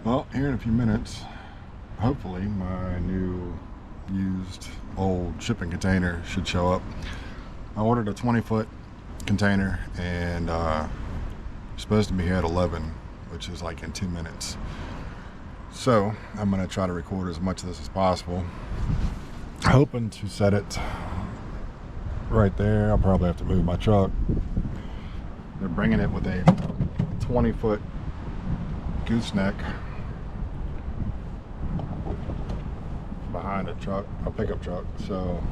Well, here in a few minutes, hopefully my new used old shipping container should show up. I ordered a 20-foot container and it's supposed to be here at 11, which is like in 2 minutes. So I'm going to try to record as much of this as possible. Hoping to set it right there. I'll probably have to move my truck. They're bringing it with a 20-foot gooseneck behind a pickup truck, so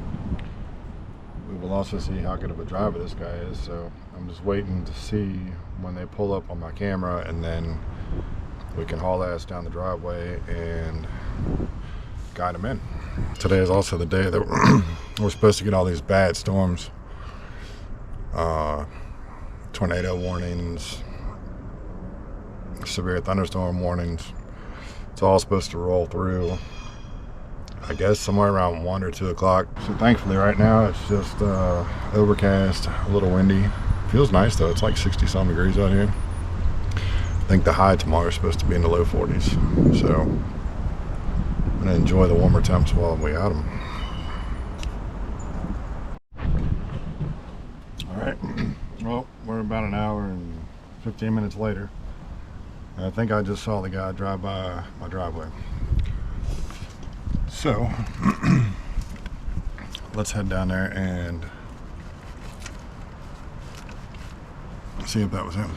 we will also see how good of a driver this guy is. So I'm just waiting to see when they pull up on my camera, and then we can haul ass down the driveway and guide them in. Today is also the day that we're supposed to get all these bad storms, tornado warnings, severe thunderstorm warnings. It's all supposed to roll through, I guess, somewhere around 1 or 2 o'clock. So thankfully right now it's just overcast, a little windy. Feels nice though. It's like 60 some degrees out here. I think the high tomorrow is supposed to be in the low 40s. So I'm gonna enjoy the warmer temps while we got them. All right. Well, we're about an hour and 15 minutes later. I think I just saw the guy drive by my driveway. So let's head down there and see if that was him.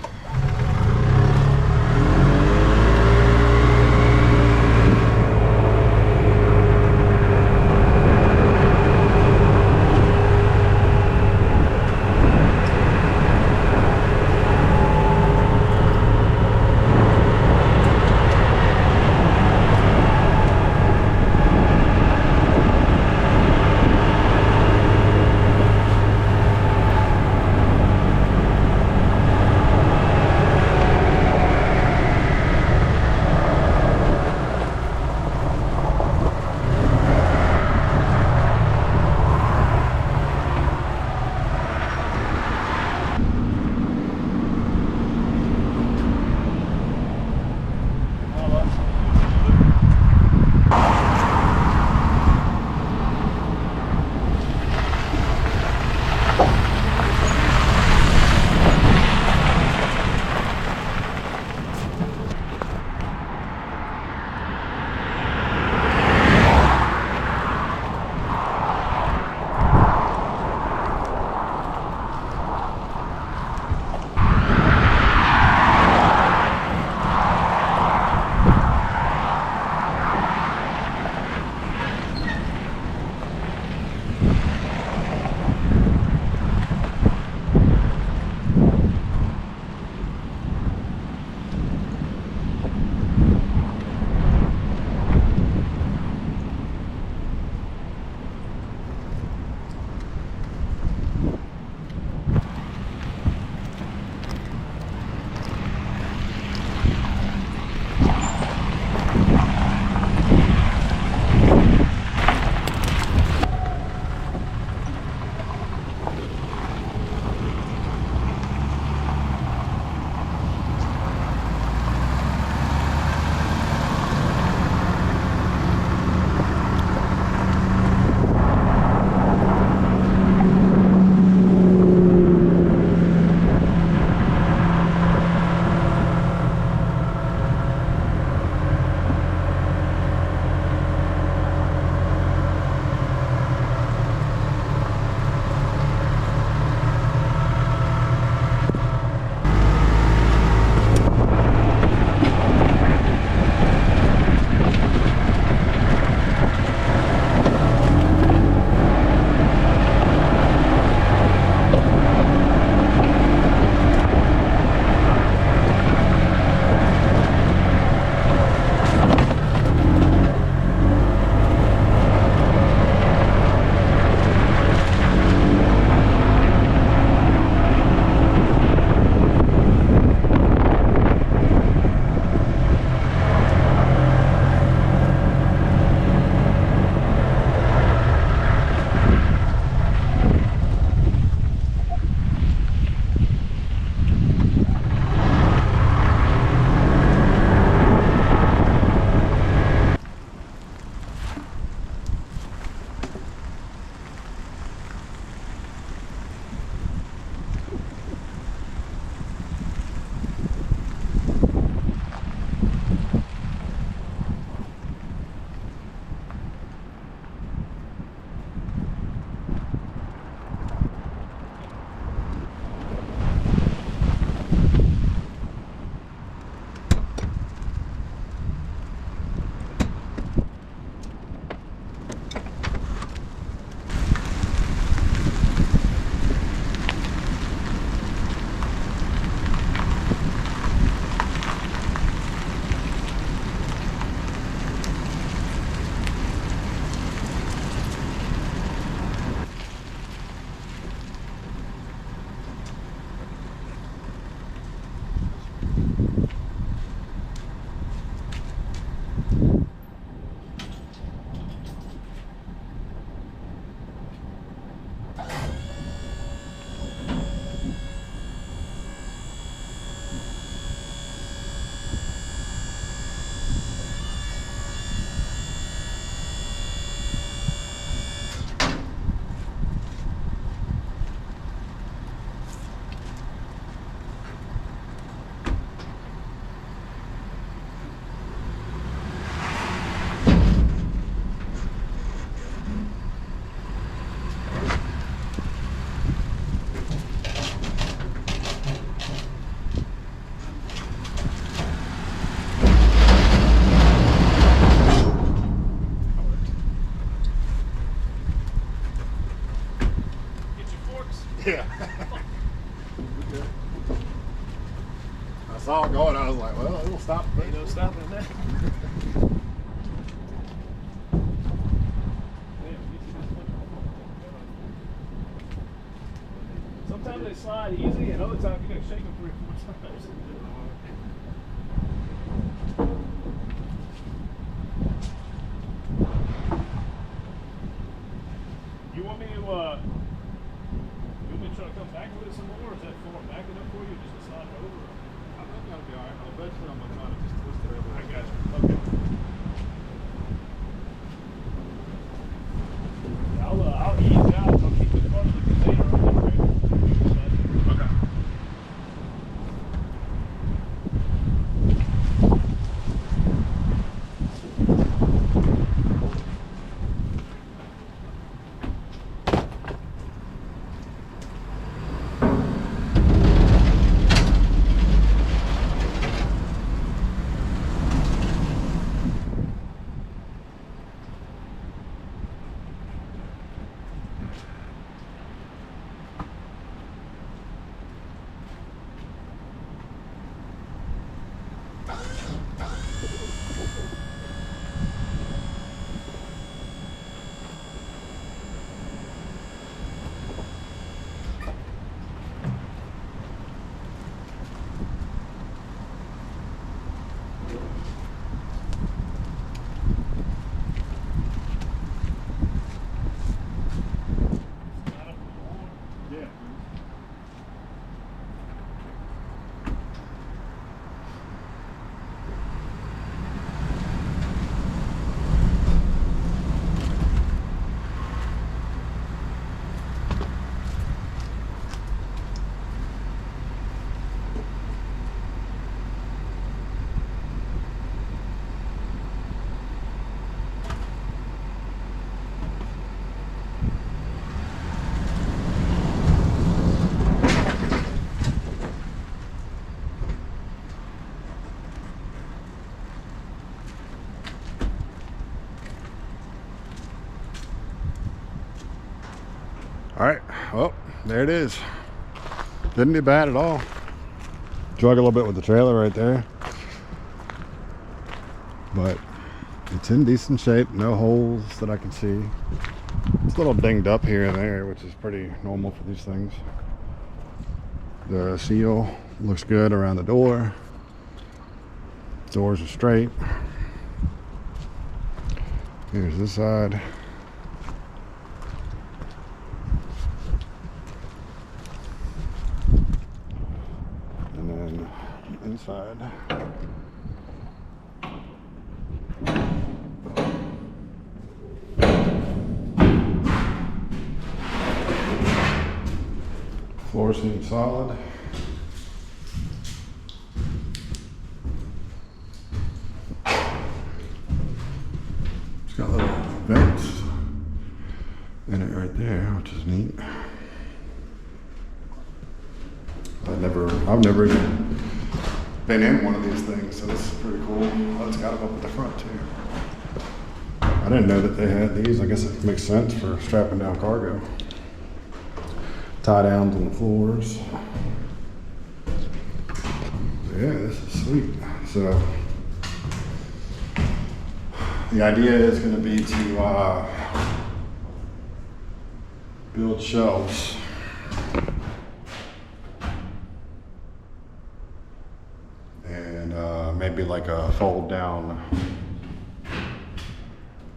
Yeah. I saw it going, I was like, well, it'll stop. Ain't no stopping that. Sometimes they slide easy, and other times you gotta shake them 3 or 4 times. You want me to try to come back with it some more, or is that far back enough for you just to slide it over? I think that'll be alright. Eventually I'm gonna try to just twist it over. I got you. Okay. I'll ease out. I'll keep the front of the container on the trailer. Okay. All right, well, there it is. Didn't do bad at all. Drug a little bit with the trailer right there, but it's in decent shape. No holes that I can see. It's a little dinged up here and there, which is pretty normal for these things. The seal looks good around the door. Doors are straight. Here's this side. And then inside. Floor seems solid. It's got little vents in it right there, which is neat. I've never even been in one of these things, so this is pretty cool. Oh, it's got them up at the front too. I didn't know that they had these. I guess it makes sense for strapping down cargo. Tie downs on the floors. Yeah, this is sweet. So the idea is going to be to build shelves. And maybe like a fold down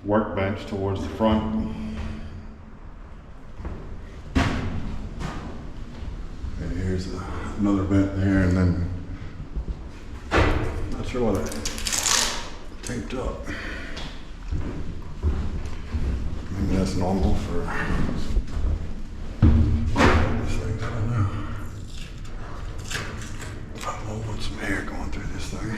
workbench towards the front. And here's another vent there, and then not sure whether taped up. Maybe that's normal for these things, I don't know. I want some air going through this thing.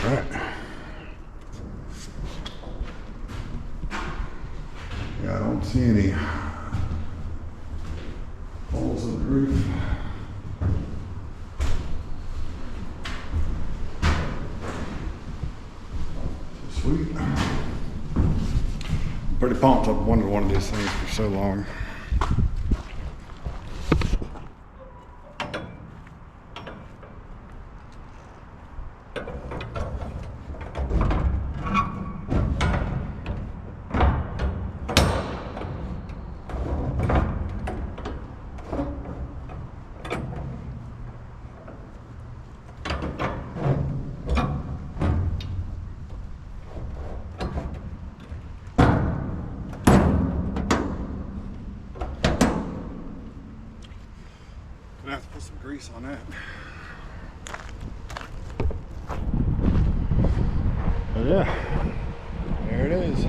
Alright. Yeah, I don't see any holes in the roof. Sweet. I'm pretty pumped. I've wanted one of these things for so long. Gonna have to put some grease on that. But yeah, there it is.